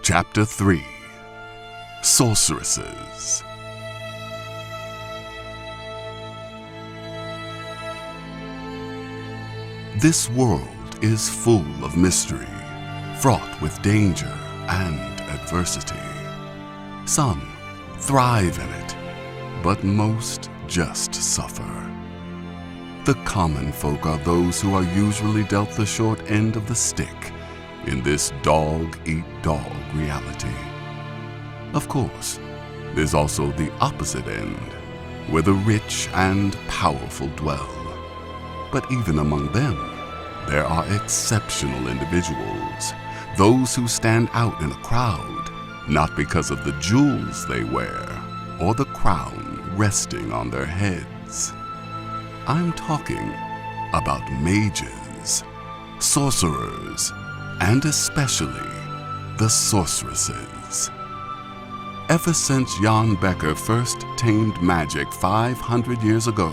Chapter 3: Sorceresses. This world is full of mystery, fraught with danger and adversity. Some thrive in it, but most just suffer. The common folk are those who are usually dealt the short end of the stick in this dog-eat-dog reality. Of course, there's also the opposite end, where the rich and powerful dwell. But even among them, there are exceptional individuals, those who stand out in a crowd, not because of the jewels they wear or the crown resting on their heads. I'm talking about mages, sorcerers, and especially the sorceresses. Ever since Jan Becker first tamed magic 500 years ago,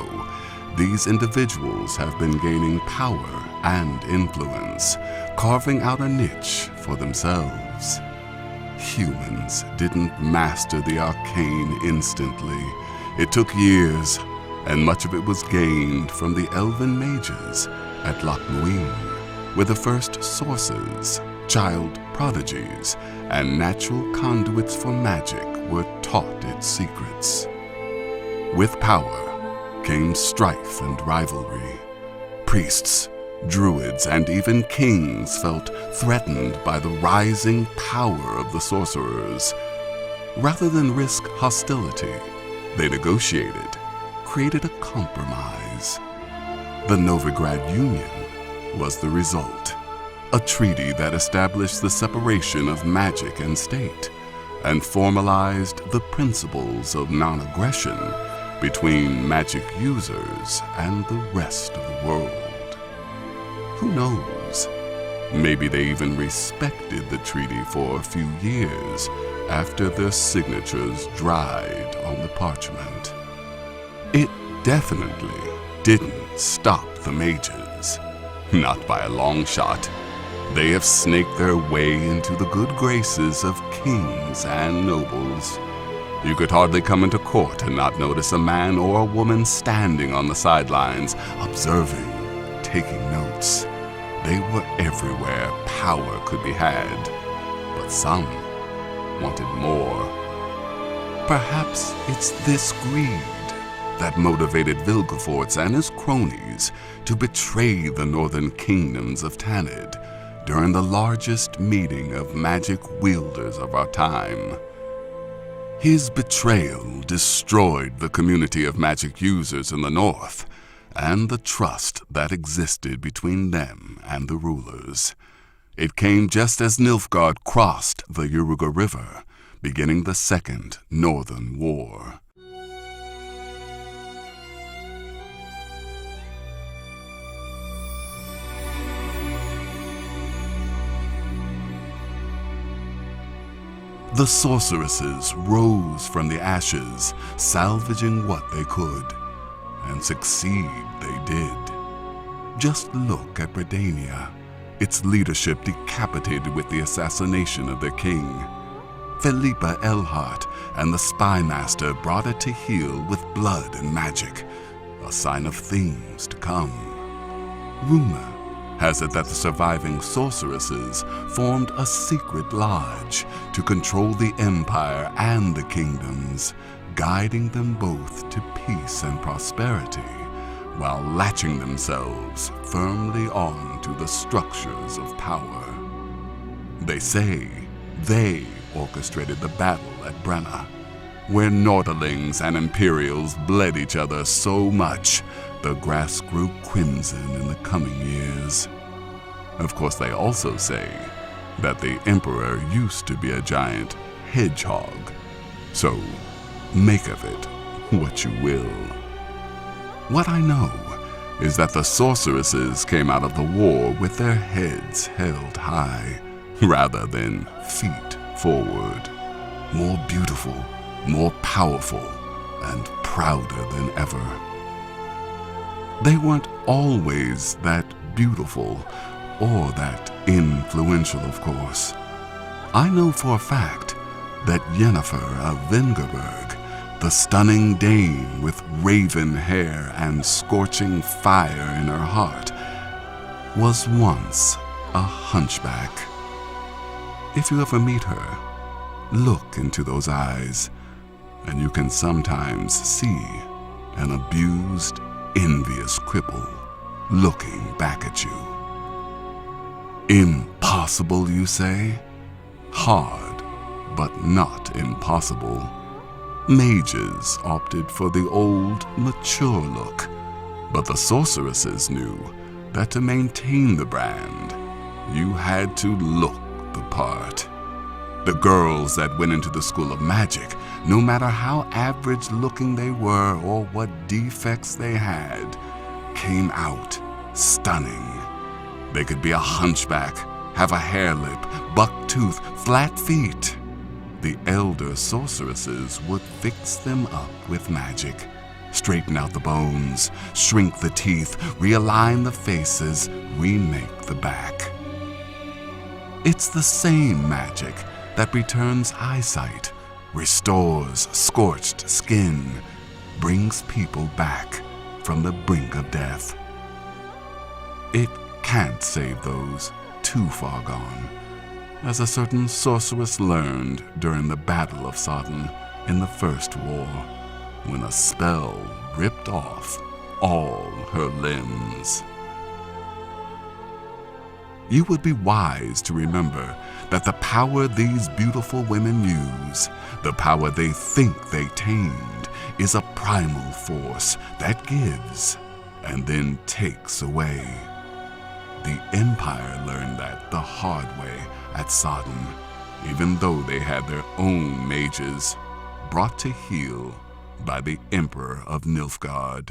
these individuals have been gaining power and influence, carving out a niche for themselves. Humans didn't master the arcane instantly. It took years, and much of it was gained from the elven mages at Loch Muin, where the first sources, child prodigies, and natural conduits for magic were taught its secrets. With power came strife and rivalry. Priests, druids, and even kings felt threatened by the rising power of the sorcerers. Rather than risk hostility, they negotiated, created a compromise. The Novigrad Union was the result, a treaty that established the separation of magic and state and formalized the principles of non-aggression between magic users and the rest of the world. Who knows? Maybe they even respected the treaty for a few years after their signatures dried on the parchment. It definitely didn't stop the mages. Not by a long shot. They have snaked their way into the good graces of kings and nobles. You could hardly come into court and not notice a man or a woman standing on the sidelines, observing, taking notes. They were everywhere power could be had, but some wanted more. Perhaps it's this greed that motivated Vilgefortz and his cronies to betray the northern kingdoms of Tanid during the largest meeting of magic wielders of our time. His betrayal destroyed the community of magic users in the north and the trust that existed between them and the rulers. It came just as Nilfgaard crossed the Uruga River, beginning the Second Northern War. The sorceresses rose from the ashes, salvaging what they could, and succeed they did. Just look at Bredania, its leadership decapitated with the assassination of their king. Felipa Elhart and the Spy Master brought it to heel with blood and magic, a sign of things to come. Rumor has it that the surviving sorceresses formed a secret lodge to control the empire and the kingdoms, guiding them both to peace and prosperity, while latching themselves firmly on to the structures of power. They say they orchestrated the battle at Brenna, where Nordlings and Imperials bled each other so much the grass grew crimson in the coming years. Of course, they also say that the Emperor used to be a giant hedgehog, so make of it what you will. What I know is that the sorceresses came out of the war with their heads held high, rather than feet forward, more beautiful, more powerful, and prouder than ever. They weren't always that beautiful or that influential, of course. I know for a fact that Yennefer of Vengerberg, the stunning dame with raven hair and scorching fire in her heart, was once a hunchback. If you ever meet her, look into those eyes, and you can sometimes see an abused, envious cripple looking back at you. Impossible, you say? Hard, but not impossible. Mages opted for the old, mature look, but the sorceresses knew that to maintain the brand, you had to look the part. The girls that went into the School of Magic, no matter how average-looking they were or what defects they had, came out stunning. They could be a hunchback, have a hair lip, buck tooth, flat feet. The elder sorceresses would fix them up with magic, straighten out the bones, shrink the teeth, realign the faces, remake the back. It's the same magic that returns eyesight, restores scorched skin, brings people back from the brink of death. It can't save those too far gone, as a certain sorceress learned during the Battle of Sodden in the First War, when a spell ripped off all her limbs. You would be wise to remember that the power these beautiful women use, the power they think they tamed, is a primal force that gives and then takes away. The Empire learned that the hard way at Sodden, even though they had their own mages, brought to heel by the Emperor of Nilfgaard.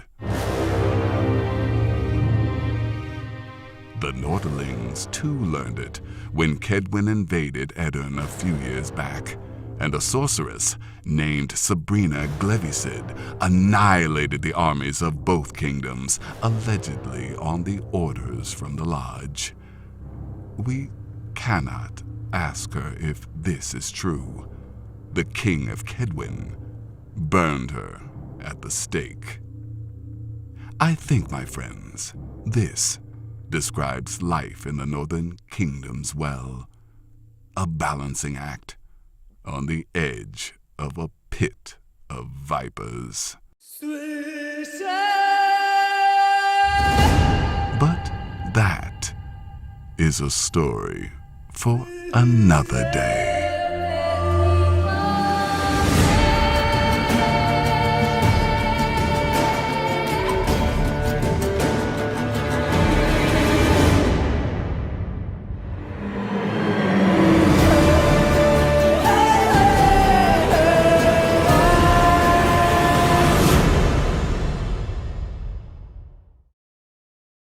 The Nordlings too learned it when Kedwin invaded Edirn a few years back, and a sorceress named Sabrina Glevisid annihilated the armies of both kingdoms, allegedly on the orders from the Lodge. We cannot ask her if this is true. The King of Kedwin burned her at the stake. I think, my friends, this describes life in the Northern Kingdoms well. A balancing act on the edge of a pit of vipers. But that is a story for another day.